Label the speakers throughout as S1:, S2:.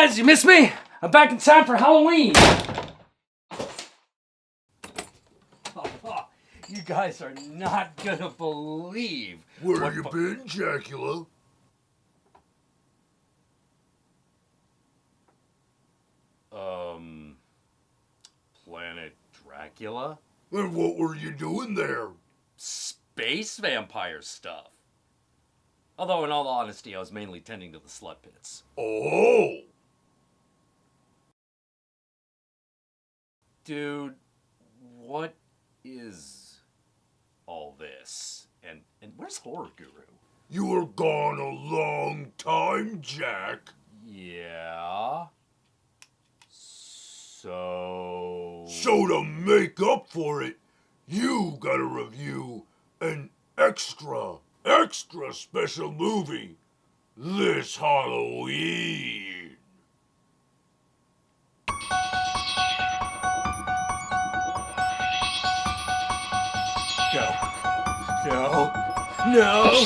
S1: guys, you missed me? I'm back in time for Halloween. You guys are not gonna believe
S2: where you been, Jackula?
S1: Planet Dracula?
S2: And what were you doing there?
S1: Space vampire stuff. Although, in all honesty, I was mainly tending to the slut pits.
S2: Oh!
S1: Dude, what is all this? And where's Horror Guru?
S2: You were gone a long time, Jack.
S1: Yeah? So
S2: to make up for it, you gotta review an extra special movie this Halloween.
S1: No.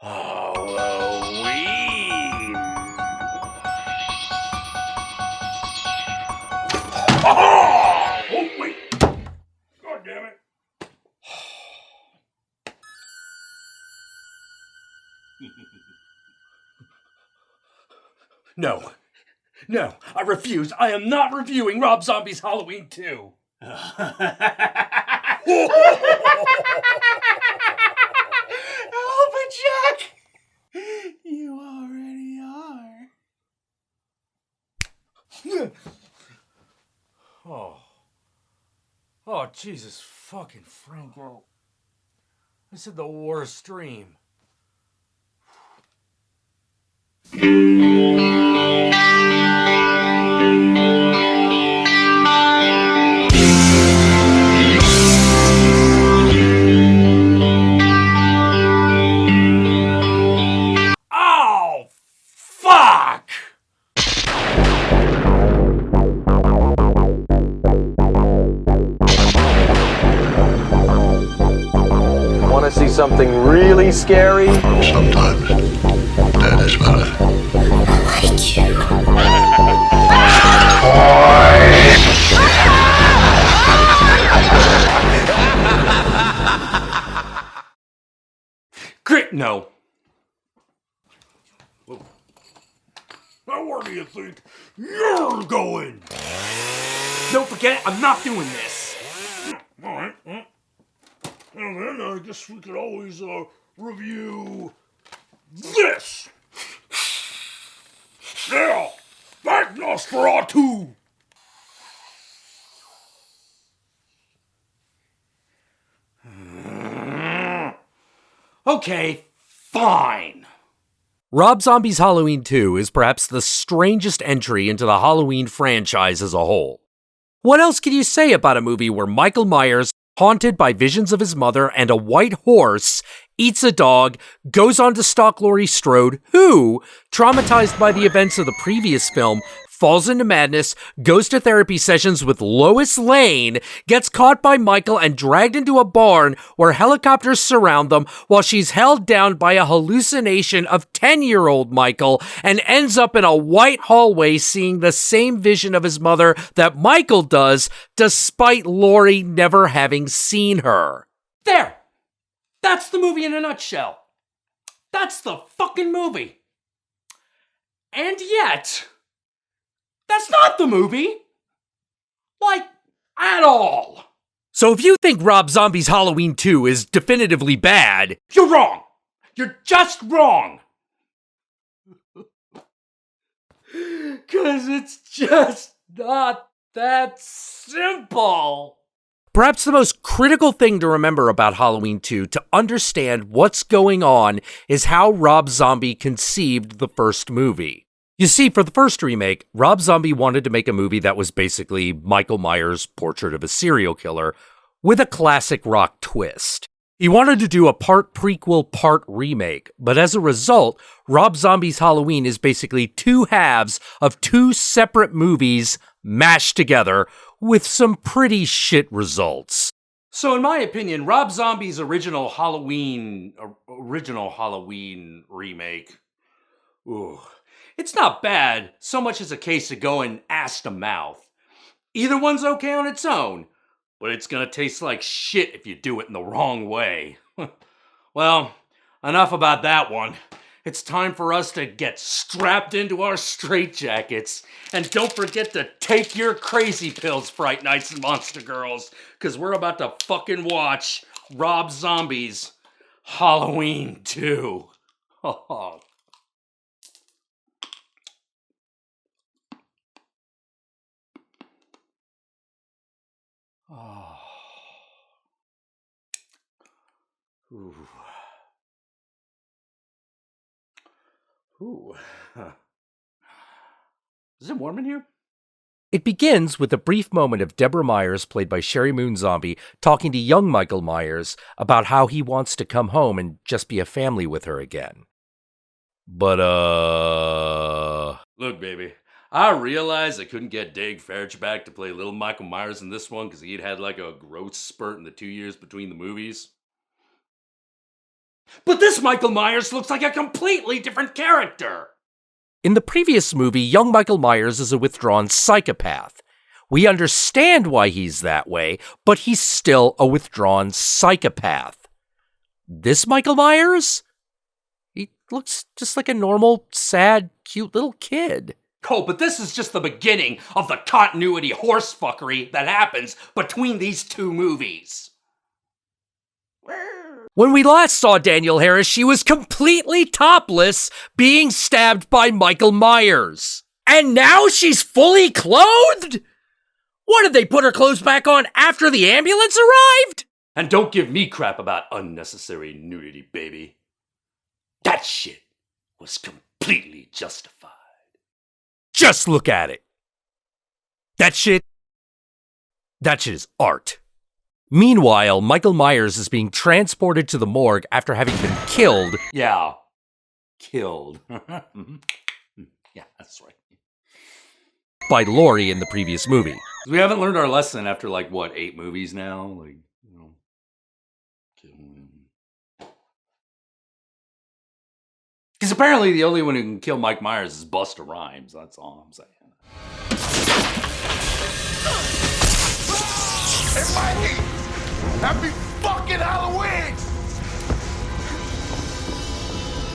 S1: Halloween!
S2: Oh, wait! God damn it!
S1: No, I refuse. I am not reviewing Rob Zombie's Halloween 2. Oh, but Jack! You already are. Oh, Jesus fucking Franco. This is the worst dream. Oh, fuck!
S3: Want to see something really scary?
S4: Sometimes that is better.
S5: I like you.
S1: Grit, no.
S2: Now where do you think you're going?
S1: Don't forget it, I'm not doing this.
S2: Alright, well then I guess we could always review this! Yeah! That Nosferatu!
S1: Okay, fine. Rob Zombie's Halloween 2 is perhaps the strangest entry into the Halloween franchise as a whole. What else can you say about a movie where Michael Myers, haunted by visions of his mother and a white horse, eats a dog, goes on to stalk Laurie Strode, who, traumatized by the events of the previous film, falls into madness, goes to therapy sessions with Lois Lane, gets caught by Michael and dragged into a barn where helicopters surround them while she's held down by a hallucination of 10-year-old Michael, and ends up in a white hallway seeing the same vision of his mother that Michael does, despite Laurie never having seen her.
S2: There! That's the movie in a nutshell. That's the fucking movie. And yet, that's not the movie. Like, at all.
S1: So if you think Rob Zombie's Halloween 2 is definitively bad,
S2: You're wrong. You're just wrong. 'Cause it's just not that simple.
S1: perhaps the most critical thing to remember about Halloween 2 to understand what's going on is how Rob Zombie conceived the first movie. You see, for the first remake, Rob Zombie wanted to make a movie that was basically Michael Myers' Portrait of a Serial Killer with a classic rock twist. He wanted to do a part prequel, part remake, but as a result, Rob Zombie's Halloween is basically two halves of two separate movies mashed together with some pretty shit results.
S2: So in my opinion, Rob Zombie's original Halloween remake, it's not bad so much as a case of going ass to mouth. Either one's okay on its own, but it's gonna taste like shit if you do it in the wrong way. Well, enough about that one. It's time for us to get strapped into our straitjackets. And don't forget to take your crazy pills, Fright Nights and Monster Girls, because we're about to fucking watch Rob Zombie's Halloween 2. Oh. Ooh. Ooh. Is it warm in here?
S1: It begins with a brief moment of Deborah Myers, played by Sherry Moon Zombie, talking to young Michael Myers about how he wants to come home and just be a family with her again. But,
S2: Look, baby, I realized I couldn't get Dave Fairch back to play little Michael Myers in this one because he'd had like a growth spurt in the 2 years between the movies. But this Michael Myers looks like a completely different character!
S1: in the previous movie, young Michael Myers is a withdrawn psychopath. We understand why he's that way, but he's still a withdrawn psychopath. This Michael Myers? He looks just like a normal, sad, cute little kid.
S2: Oh, but this is just the beginning of the continuity horsefuckery that happens between these two movies.
S1: When we last saw Danielle Harris, she was completely topless, being stabbed by Michael Myers. And now she's fully clothed? What, did they put her clothes back on after the ambulance arrived?
S2: And don't give me crap about unnecessary nudity, baby. That shit was completely justified.
S1: Just look at it. That shit is art. Meanwhile, Michael Myers is being transported to the morgue after having been killed.
S2: Yeah. Killed. Yeah, that's right.
S1: By Laurie in the previous movie.
S2: We haven't learned our lesson after, 8 movies now? Because apparently the only one who can kill Mike Myers is Busta Rhymes. That's all I'm saying.
S6: Hey, Mikey! Happy fucking Halloween!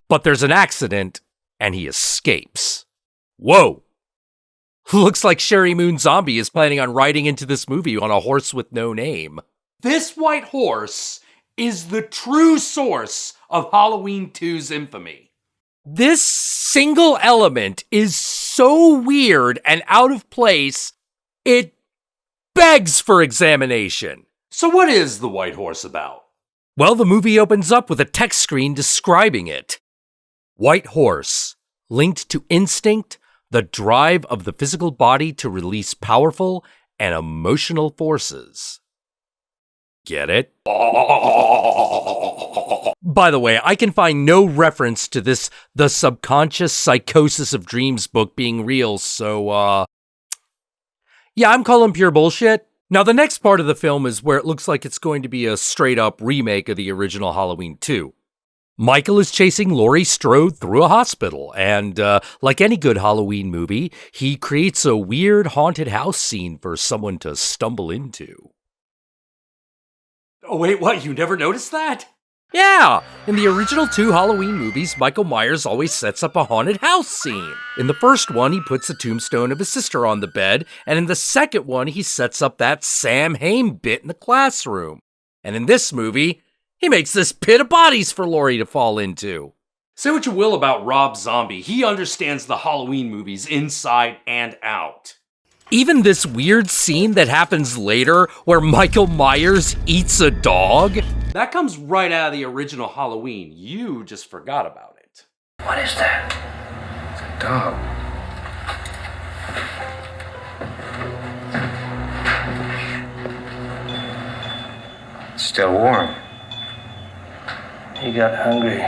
S1: But there's an accident, and he escapes. Whoa! Looks like Sherry Moon Zombie is planning on riding into this movie on a horse with no name.
S2: This white horse is the true source of Halloween 2's infamy.
S1: This single element is so weird and out of place, it begs for examination.
S2: So what is the white horse about?
S1: Well, the movie opens up with a text screen describing it. White horse, linked to instinct, the drive of the physical body to release powerful and emotional forces. Get it? By the way, I can find no reference to this The Subconscious Psychosis of Dreams book being real, so, yeah, I'm calling pure bullshit. Now, the next part of the film is where it looks like it's going to be a straight-up remake of the original Halloween 2. Michael is chasing Laurie Strode through a hospital, and like any good Halloween movie, he creates a weird haunted house scene for someone to stumble into.
S2: Oh wait, what? You never noticed that?
S1: Yeah! In the original 2 Halloween movies, Michael Myers always sets up a haunted house scene. In the first one, he puts a tombstone of his sister on the bed, and in the second one, he sets up that Sam Hain bit in the classroom. And in this movie, he makes this pit of bodies for Laurie to fall into.
S2: Say what you will about Rob Zombie, he understands the Halloween movies inside and out.
S1: Even this weird scene that happens later where Michael Myers eats a dog?
S2: That comes right out of the original Halloween. You just forgot about it.
S7: What is that? It's a dog. It's still warm. He got hungry.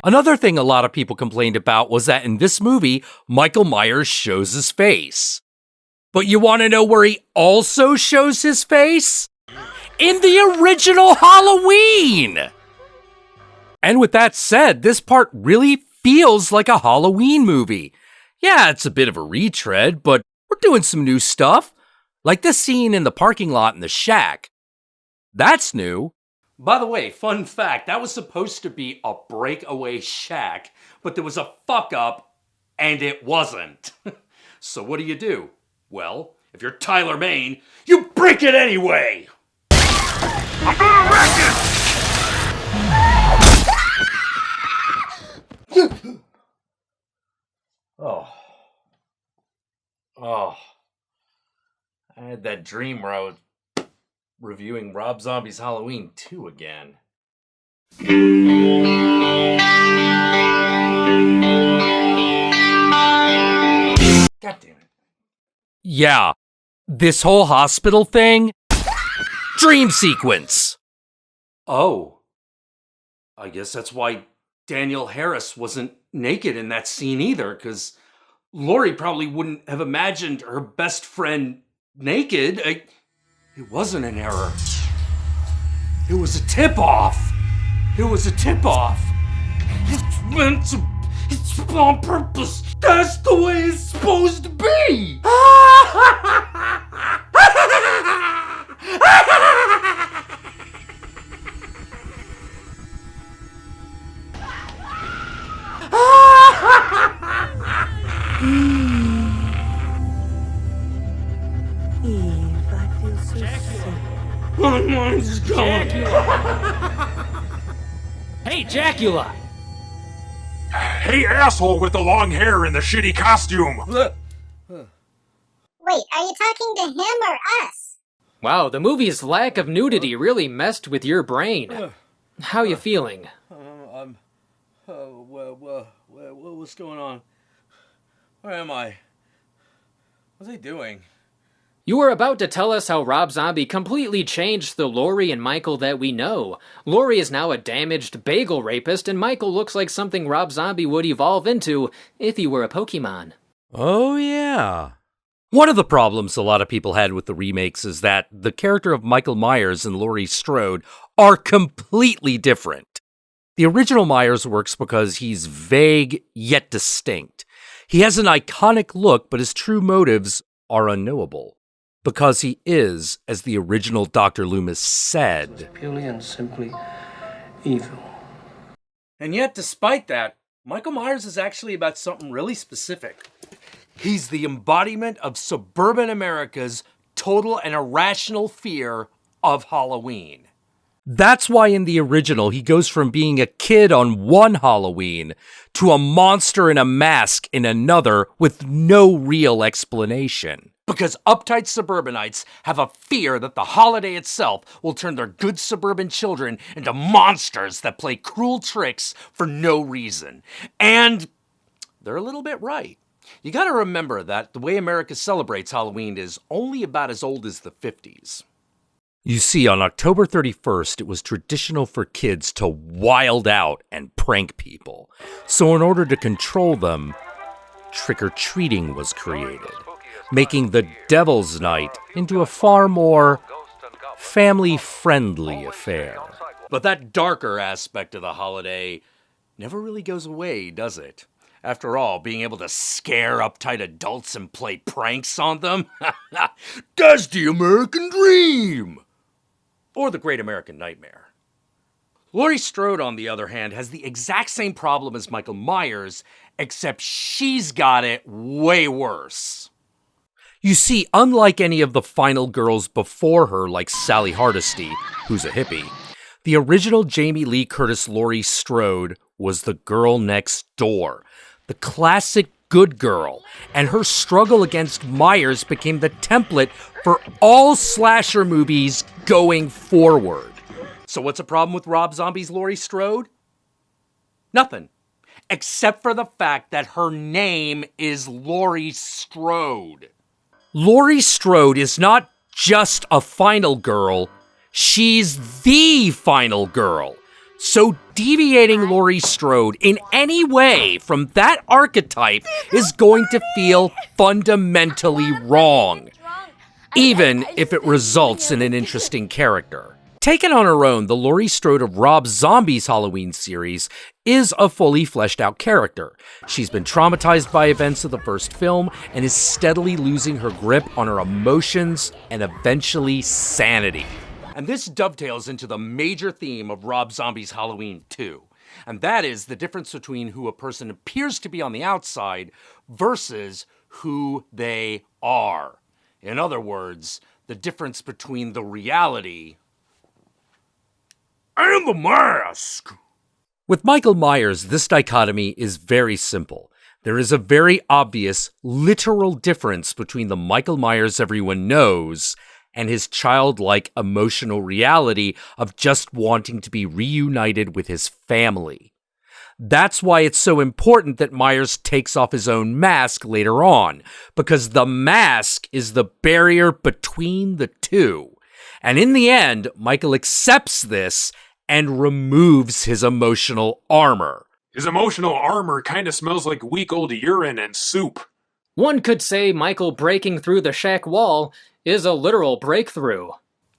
S1: Another thing a lot of people complained about was that in this movie, Michael Myers shows his face. But you want to know where he also shows his face? In the original Halloween! And with that said, this part really feels like a Halloween movie. Yeah, it's a bit of a retread, but we're doing some new stuff. Like this scene in the parking lot in the shack. That's new.
S2: By the way, fun fact, that was supposed to be a breakaway shack, but there was a fuck up, and it wasn't. So what do? Well, if you're Tyler Mane, you break it anyway! I'm gonna wreck it!
S1: Oh, I had that dream where I was reviewing Rob Zombie's Halloween 2 again. God damn it. Yeah, this whole hospital thing? Dream sequence!
S2: Oh. I guess that's why Daniel Harris wasn't naked in that scene either, because Laurie probably wouldn't have imagined her best friend naked. It wasn't an error. It was a tip-off. It's meant to... It's on purpose. That's the way it's supposed to be.
S5: Eve, I feel so sick.
S2: My mind's going.
S8: Hey, Jackula!
S6: Hey, asshole with the long hair and the shitty costume!
S9: Wait, are you talking to him or us?
S8: Wow, the movie's lack of nudity really messed with your brain. How you feeling?
S2: What's going on? Where am I? What's he doing?
S8: You were about to tell us how Rob Zombie completely changed the Laurie and Michael that we know. Laurie is now a damaged bagel rapist, and Michael looks like something Rob Zombie would evolve into if he were a Pokemon.
S1: Oh, yeah. One of the problems a lot of people had with the remakes is that the character of Michael Myers and Laurie Strode are completely different. The original Myers works because he's vague yet distinct. He has an iconic look, but his true motives are unknowable. Because he is, as the original Dr. Loomis said,
S7: Purely and simply evil.
S2: And yet, despite that, Michael Myers is actually about something really specific. He's the embodiment of suburban America's total and irrational fear of Halloween.
S1: That's why in the original he goes from being a kid on one Halloween to a monster in a mask in another with no real explanation.
S2: Because uptight suburbanites have a fear that the holiday itself will turn their good suburban children into monsters that play cruel tricks for no reason. And they're a little bit right. You gotta remember that the way America celebrates Halloween is only about as old as the 50s.
S1: You see, on October 31st, it was traditional for kids to wild out and prank people. So in order to control them, trick-or-treating was created, making the Devil's Night into a far more family-friendly affair.
S2: But that darker aspect of the holiday never really goes away, does it? After all, being able to scare uptight adults and play pranks on them? That's the American dream! Or the Great American Nightmare. Laurie Strode, on the other hand, has the exact same problem as Michael Myers, except she's got it way worse.
S1: You see, unlike any of the final girls before her, like Sally Hardesty, who's a hippie, the original Jamie Lee Curtis Laurie Strode was the girl next door, the classic good girl, and her struggle against Myers became the template for all slasher movies going forward.
S2: So what's the problem with Rob Zombie's Laurie Strode? Nothing. Except for the fact that her name is Laurie Strode.
S1: Laurie Strode is not just a final girl, she's the final girl. So deviating Laurie Strode in any way from that archetype is going to feel fundamentally wrong, even if it results in an interesting character. Taken on her own, the Laurie Strode of Rob Zombie's Halloween series is a fully fleshed out character. She's been traumatized by events of the first film and is steadily losing her grip on her emotions and eventually sanity.
S2: And this dovetails into the major theme of Rob Zombie's Halloween 2. And that is the difference between who a person appears to be on the outside versus who they are. In other words, the difference between the reality and the mask.
S1: With Michael Myers, this dichotomy is very simple. There is a very obvious, literal difference between the Michael Myers everyone knows and his childlike emotional reality of just wanting to be reunited with his family. That's why it's so important that Myers takes off his own mask later on, because the mask is the barrier between the two. And in the end, Michael accepts this and removes his emotional armor.
S6: His emotional armor kinda smells like week old urine and soup.
S8: One could say Michael breaking through the shack wall is a literal breakthrough.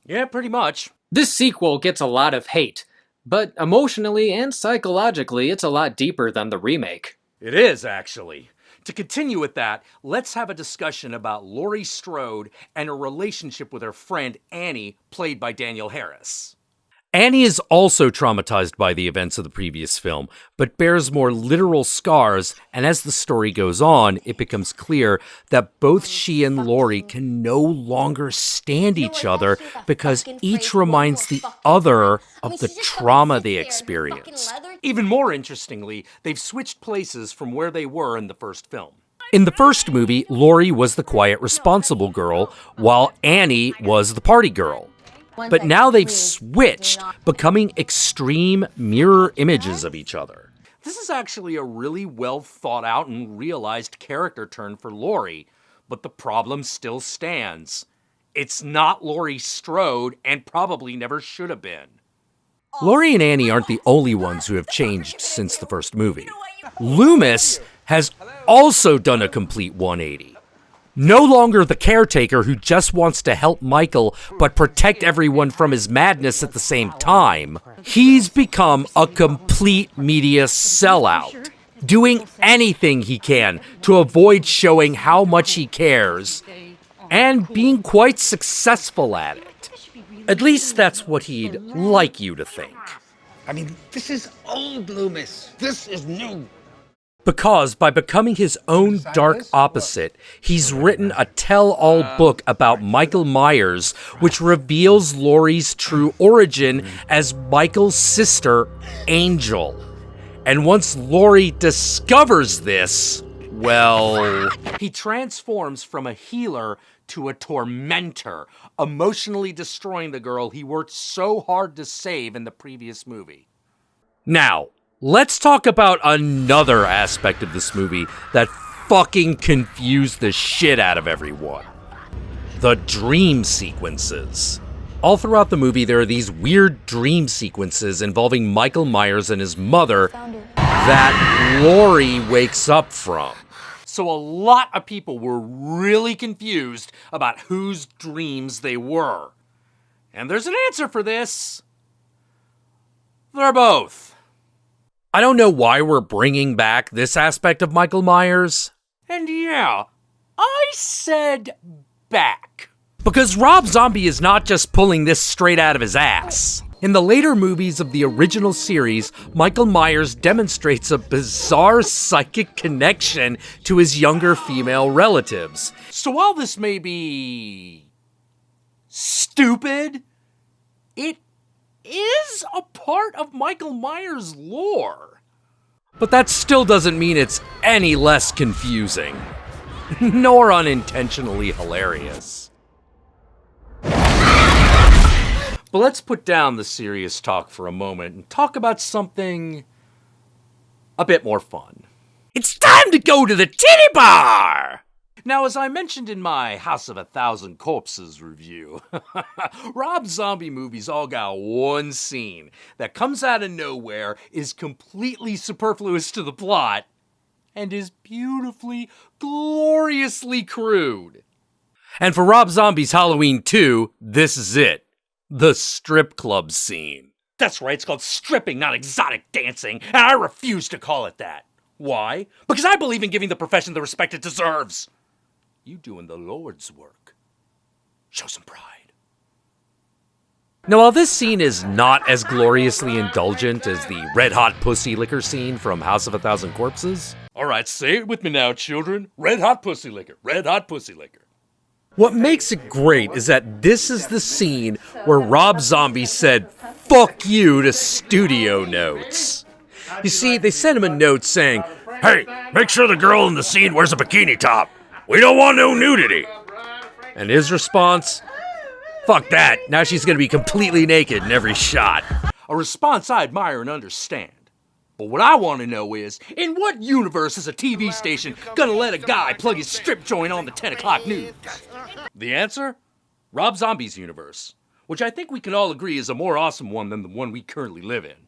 S2: Yeah, pretty much.
S8: This sequel gets a lot of hate, but emotionally and psychologically, it's a lot deeper than the remake.
S2: It is, actually. To continue with that, let's have a discussion about Laurie Strode and her relationship with her friend Annie, played by Danielle Harris.
S1: Annie is also traumatized by the events of the previous film, but bears more literal scars, and as the story goes on, it becomes clear that both she and Laurie can no longer stand each other because each reminds the other of the trauma they experienced.
S2: Even more interestingly, they've switched places from where they were in the first film.
S1: In the first movie, Laurie was the quiet, responsible girl, while Annie was the party girl. But now they've switched, becoming extreme mirror images of each other.
S2: This is actually a really well thought out and realized character turn for Laurie, but the problem still stands. It's not Laurie Strode and probably never should have been.
S1: Laurie and Annie aren't the only ones who have changed since the first movie. Loomis has also done a complete 180. No longer the caretaker who just wants to help Michael but protect everyone from his madness at the same time, he's become a complete media sellout, doing anything he can to avoid showing how much he cares, and being quite successful at it. At least that's what he'd like you to think.
S10: I mean, this is old Loomis. This is new.
S1: Because by becoming his own dark opposite, he's written a tell-all book about Michael Myers, which reveals Laurie's true origin as Michael's sister, Angel. And once Laurie discovers this, well,
S2: he transforms from a healer to a tormentor, emotionally destroying the girl he worked so hard to save in the previous movie.
S1: Now, let's talk about another aspect of this movie that fucking confused the shit out of everyone. The dream sequences. All throughout the movie, there are these weird dream sequences involving Michael Myers and his mother that Laurie wakes up from.
S2: So a lot of people were really confused about whose dreams they were. And there's an answer for this. They're both.
S1: I don't know why we're bringing back this aspect of Michael Myers.
S2: And yeah, I said back.
S1: Because Rob Zombie is not just pulling this straight out of his ass. In the later movies of the original series, Michael Myers demonstrates a bizarre psychic connection to his younger female relatives.
S2: So while this may be stupid, it is a part of Michael Myers' lore.
S1: But that still doesn't mean it's any less confusing, nor unintentionally hilarious.
S2: But let's put down the serious talk for a moment and talk about something a bit more fun.
S1: It's time to go to the Titty Bar!
S2: Now, as I mentioned in my House of 1,000 Corpses review, Rob Zombie movies all got one scene that comes out of nowhere, is completely superfluous to the plot, and is beautifully, gloriously crude.
S1: And for Rob Zombie's Halloween 2, this is it. The strip club scene.
S2: That's right, it's called stripping, not exotic dancing, and I refuse to call it that. Why? Because I believe in giving the profession the respect it deserves. You doing the Lord's work. Show some pride.
S1: Now, while this scene is not as gloriously indulgent as the red hot pussy liquor scene from House of 1,000 Corpses.
S2: All right, say it with me now, children. Red hot pussy liquor. Red hot pussy liquor.
S1: What makes it great is that this is the scene where Rob Zombie said, "Fuck you" to studio notes. You see, they sent him a note saying,
S6: Hey, make sure the girl in the scene wears a bikini top. We don't want no nudity.
S1: And his response, "Fuck that, now she's gonna be completely naked in every shot."
S2: A response I admire and understand. But what I want to know is, in what universe is a TV station gonna let a guy plug his strip joint on the 10 o'clock news? The answer? Rob Zombie's universe, which I think we can all agree is a more awesome one than the one we currently live in.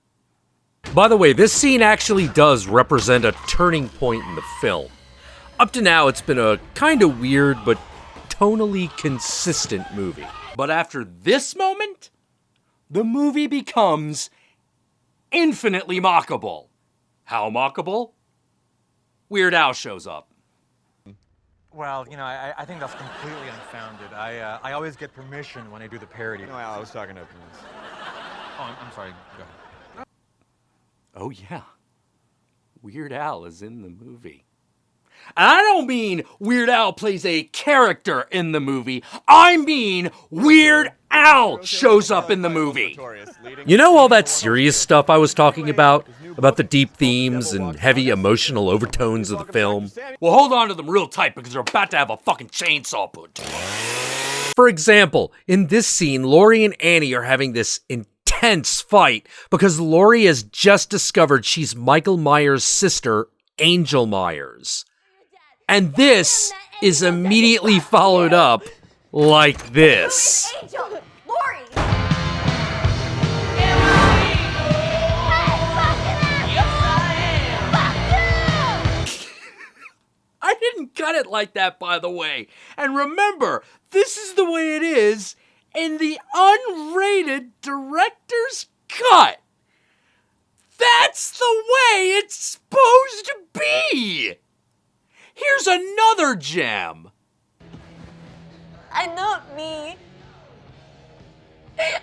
S1: By the way, this scene actually does represent a turning point in the film. Up to now, it's been a kind of weird but tonally consistent movie.
S2: But after this moment, the movie becomes infinitely mockable. How mockable? Weird Al shows up.
S11: Well, you know, I think that's completely unfounded. I always get permission when I do the parody.
S12: No, I was talking to
S11: Oh, I'm sorry. Go ahead.
S2: Oh yeah, Weird Al is in the movie. And I don't mean Weird Al plays a character in the movie. I mean Weird Al shows up in the movie.
S1: You know all that serious stuff I was talking about the deep themes and heavy emotional overtones of the film?
S2: Well, hold on to them real tight because they're about to have a fucking chainsaw put to them.
S1: For example, in this scene, Laurie and Annie are having this intense fight because Laurie has just discovered she's Michael Myers' sister, Angel Myers. And this is immediately followed up like this.
S9: Angel! Laurie!
S2: I didn't cut it like that, by the way. And remember, this is the way it is in the unrated director's cut. That's the way it's supposed to be. Here's another gem.
S9: I'm not me.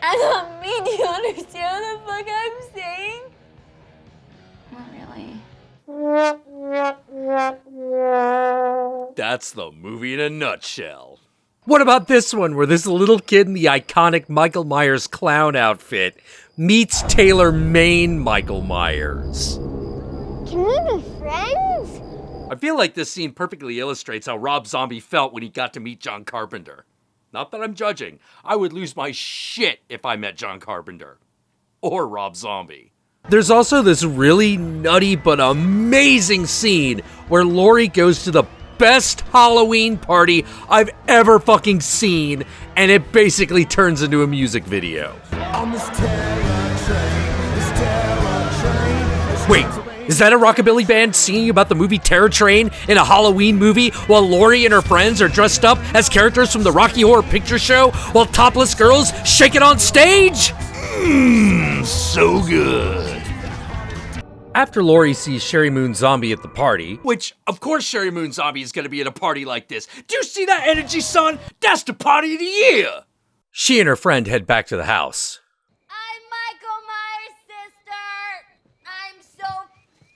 S9: I'm not me. Do you understand what the fuck I'm saying? Not really.
S2: That's the movie in a nutshell.
S1: What about this one, where this little kid in the iconic Michael Myers clown outfit meets Taylor Maine Michael Myers?
S9: Can we be friends?
S2: I feel like this scene perfectly illustrates how Rob Zombie felt when he got to meet John Carpenter. Not that I'm judging. I would lose my shit if I met John Carpenter. Or Rob Zombie.
S1: There's also this really nutty but amazing scene where Laurie goes to the best Halloween party I've ever fucking seen, and it basically turns into a music video. Wait, is that a rockabilly band singing about the movie Terror Train in a Halloween movie while Laurie and her friends are dressed up as characters from the Rocky Horror Picture Show while topless girls shake it on stage? So good. After Laurie sees Sherry Moon Zombie at the party,
S2: Which, of course, Sherry Moon Zombie is gonna be at a party like this. Do you see that energy, son? That's the party of the year!
S1: she and her friend head back to the house.
S9: I'm Michael Myers' sister. I'm so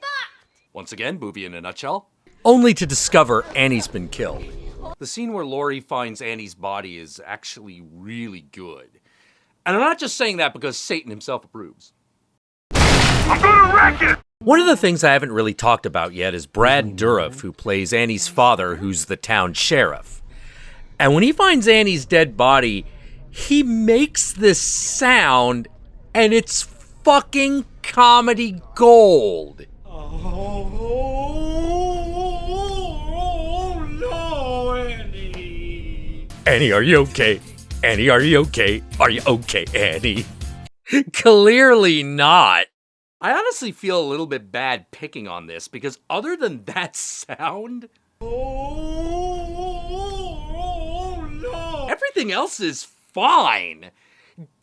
S9: fucked.
S2: Once again, movie in a nutshell.
S1: Only to discover Annie's been killed.
S2: The scene where Laurie finds Annie's body is actually really good. And I'm not just saying that because Satan himself approves.
S6: I'm gonna wreck it!
S1: One of the things I haven't really talked about yet is Brad Dourif, who plays Annie's father, who's the town sheriff. And when he finds Annie's dead body, he makes this sound, and it's fucking comedy gold.
S6: Oh, no, Annie.
S1: Annie, are you okay? Annie, are you okay? Are you okay, Annie? Clearly not.
S2: I honestly feel a little bit bad picking on this because other than that sound, everything else is fine.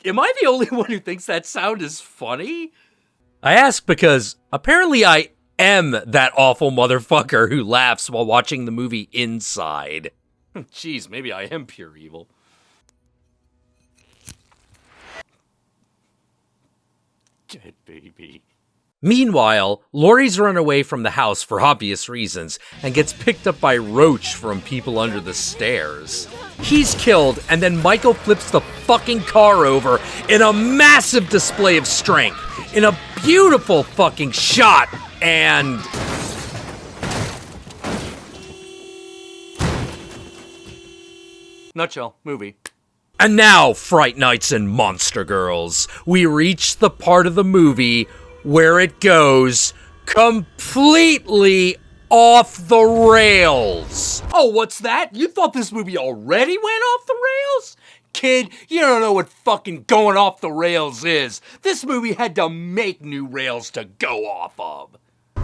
S2: Am I the only one who thinks that sound is funny?
S1: I ask because apparently I am that awful motherfucker who laughs while watching the movie Inside.
S2: Jeez, maybe I am pure evil. Dead baby.
S1: Meanwhile, Laurie's run away from the house for obvious reasons and gets picked up by Roach from people under the stairs. He's killed, and then Michael flips the fucking car over in a massive display of strength, in a beautiful fucking shot, and...
S2: Nutshell, movie.
S1: And now, Fright Nights and Monster Girls, we reach the part of the movie where it goes completely off the rails.
S2: Oh, what's that? You thought this movie already went off the rails? Kid, you don't know what fucking going off the rails is. This movie had to make new rails to go off of.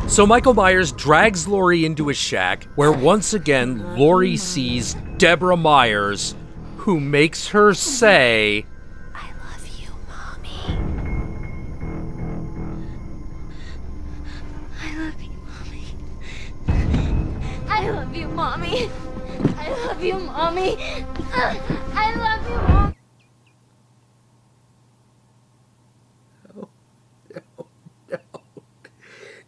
S1: So Michael Myers drags Laurie into a shack where once again Laurie sees Deborah Myers, who makes her say,
S9: I love you, Mommy. I love you, Mommy. I love you, Mommy. I love you, Mommy. I love you, Mommy.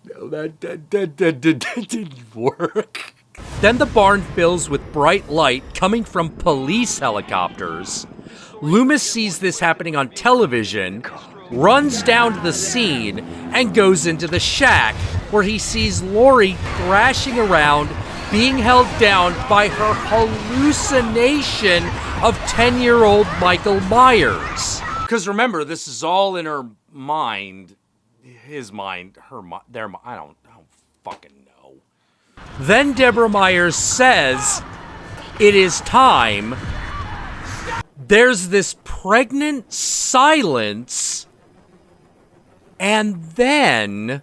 S2: No, that didn't work.
S1: Then the barn fills with bright light coming from police helicopters. Loomis sees this happening on television, runs down to the scene, and goes into the shack, where he sees Laurie thrashing around, being held down by her hallucination of 10-year-old Michael Myers.
S2: Because remember, this is all in her mind. His mind, her mind, their mind. I don't fucking know.
S1: Then Deborah Myers says, "It is time." There's this pregnant silence, and then...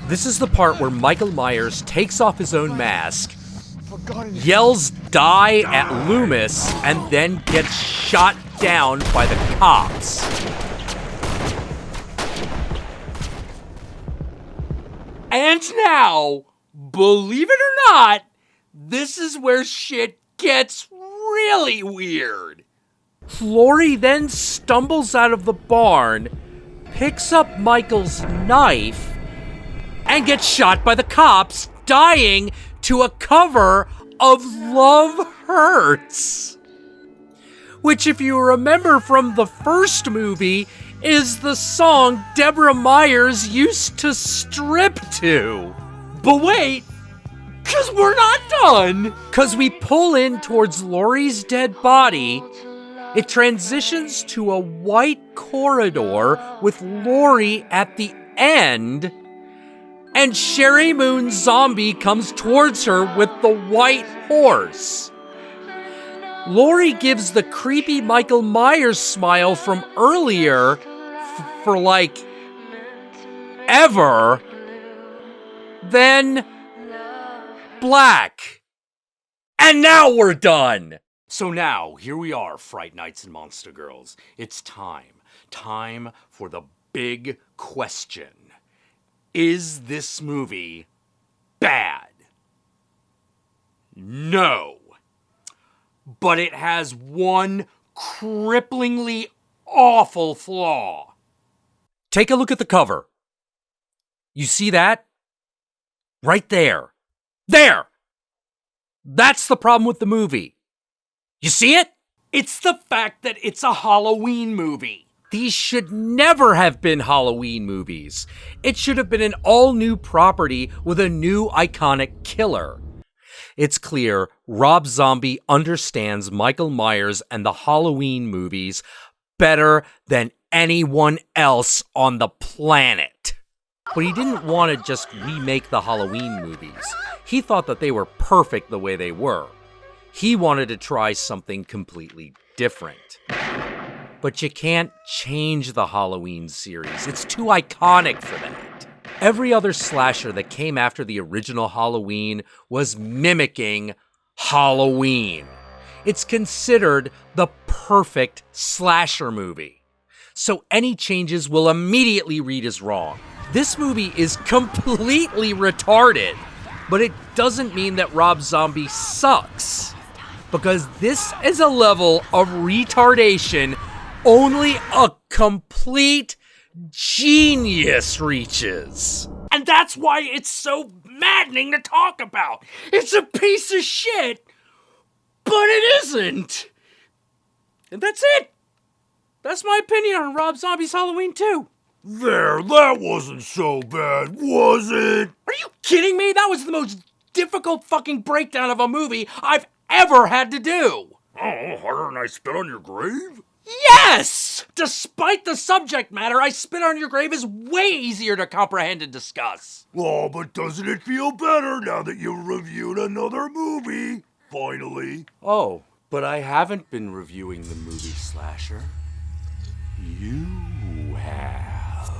S1: This is the part where Michael Myers takes off his own mask, yells "die" at Loomis, and then gets shot down by the cops.
S2: And now, believe it or not, this is where shit gets really weird.
S1: Laurie then stumbles out of the barn, picks up Michael's knife, and gets shot by the cops, dying to a cover of Love Hurts. Which, if you remember from the first movie, is the song Deborah Myers used to strip to.
S2: But wait, because we're not done.
S1: Because we pull in towards Laurie's dead body, it transitions to a white corridor with Laurie at the end, and Sherry Moon Zombie comes towards her with the white horse. Laurie gives the creepy Michael Myers smile from earlier for like ever, then black. And now we're done.
S2: So now, here we are, Fright Nights and Monster Girls. It's time. Time for the big question. Is this movie bad? No. But it has one cripplingly awful flaw.
S1: Take a look at the cover. You see that? Right there. There! That's the problem with the movie. You see it?
S2: It's the fact that it's a Halloween movie.
S1: These should never have been Halloween movies. It should have been an all-new property with a new iconic killer. It's clear Rob Zombie understands Michael Myers and the Halloween movies better than anyone else on the planet. But he didn't want to just remake the Halloween movies. He thought that they were perfect the way they were. He wanted to try something completely different. But you can't change the Halloween series. It's too iconic for that. Every other slasher that came after the original Halloween was mimicking Halloween. It's considered the perfect slasher movie. So any changes will immediately read as wrong. This movie is completely retarded, but it doesn't mean that Rob Zombie sucks. Because this is a level of retardation only a complete genius reaches.
S2: And that's why it's so maddening to talk about. It's a piece of shit, but it isn't. And that's it. That's my opinion on Rob Zombie's Halloween 2.
S6: There, that wasn't so bad, was it?
S2: Are you kidding me? That was the most difficult fucking breakdown of a movie I've ever had to do.
S6: Oh, harder than I spit on your grave?
S2: Yes! Despite the subject matter, I Spit on Your Grave is way easier to comprehend and discuss.
S6: Oh, but doesn't it feel better now that you've reviewed another movie? Finally.
S2: Oh, but I haven't been reviewing the movie Slasher. You have.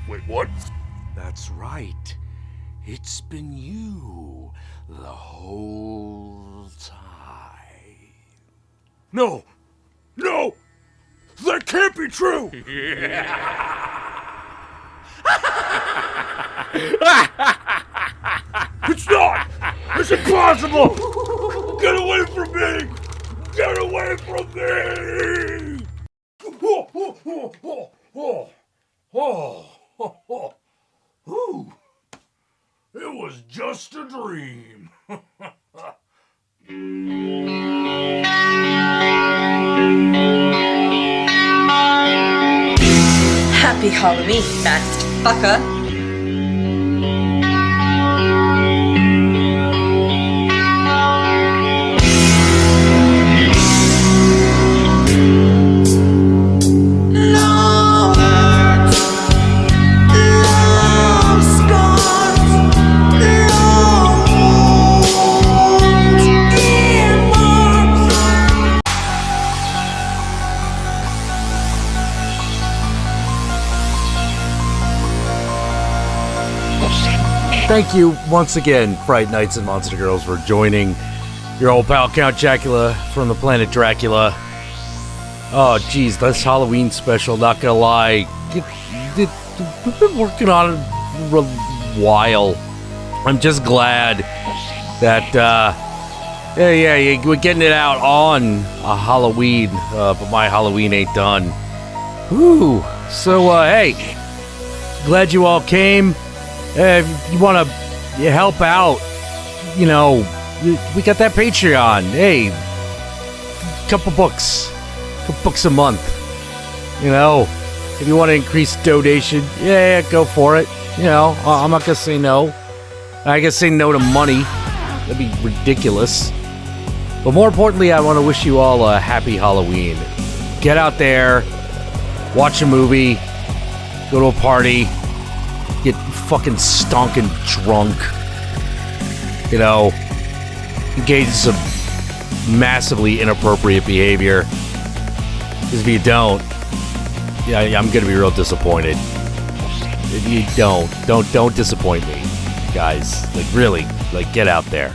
S6: Wait, what?
S2: That's right. It's been you the whole time.
S6: No! No! That can't be true! It's not! It's impossible! Get away from me! Get away from me! It was just a dream.
S12: Happy Halloween, masked fucker.
S1: Thank you once again, Fright Nights and Monster Girls, for joining your old pal Count Jackula from the planet Dracula. Oh, geez, this Halloween special, not gonna lie, we've been working on it for a while. I'm just glad that, we're getting it out on a Halloween, but my Halloween ain't done. Whew. So, hey, glad you all came. If you want to help out, you know, we got that Patreon. Hey, couple bucks a month. You know, if you want to increase donation, yeah, go for it. You know, I'm not gonna say no. I guess say no to money. That'd be ridiculous. But more importantly, I want to wish you all a happy Halloween. Get out there, watch a movie, go to a party. get fucking stonking drunk, you know, engage in some massively inappropriate behavior. Because if you don't, yeah, I'm gonna be real disappointed. If you don't disappoint me, guys. Like, really, like, get out there.